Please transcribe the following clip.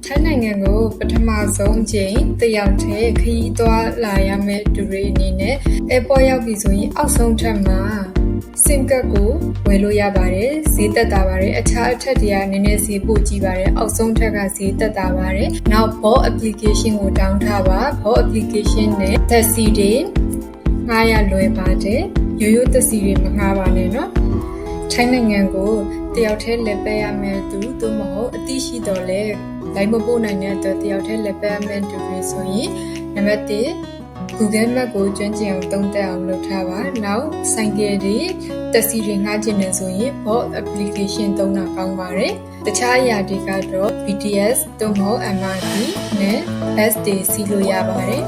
ထိုင်းနိုင်ငံကိုပထမဆုံးအချိန်တယောက်တည်းခရီးသွားလာရမယ့်သူတွေအနေနဲ့ airport ရောက်ပြီဆိုရင်အောက်ဆုံးထပ်မှာ SIM ကတ်ကိုဝယ်လို့ရပါတယ်ဈေးသက်သာပါတယ်အခြားအထက်တွေကနည်းနည်းဈေးပိုကြီးပါတယ်အောက်ဆုံးထက်ကဈေးသက်သာပါတယ်နောက် Bolt application ကို download ထားပါ Bolt application နဲ့ taxi တွေငှားရလွယ်ပါတယ်ရိုးရိုး taxi တွေမငှားပါနဲ့နော်ထိုင်းနိုင်ငံကိုတယောက်တည်းလက်ပဲရမယ်သူသို့မဟုတ်အသိရှိတော်လဲလိုက်မပို့နိုင်တဲ့အတွက်တယောက်တည်းလက်ပဲရမယ်သူတွေဆိုရင်နံပါတ်1 Google Map ကိုကျွမ်းကျင်အောင်သုံးသပ်အောင်လုပ်ထားပါနောက်ဆိုင်ကယ်တွေတက်စီတွေငှားချင်တယ်ဆိုရင် Bolt application သုံးတာကောင်းပါတယ်တခြားအရာတွေကတော့ BTS သို့မဟုတ် MRT နဲ့ bus တွေစီးလို့ရပါတယ်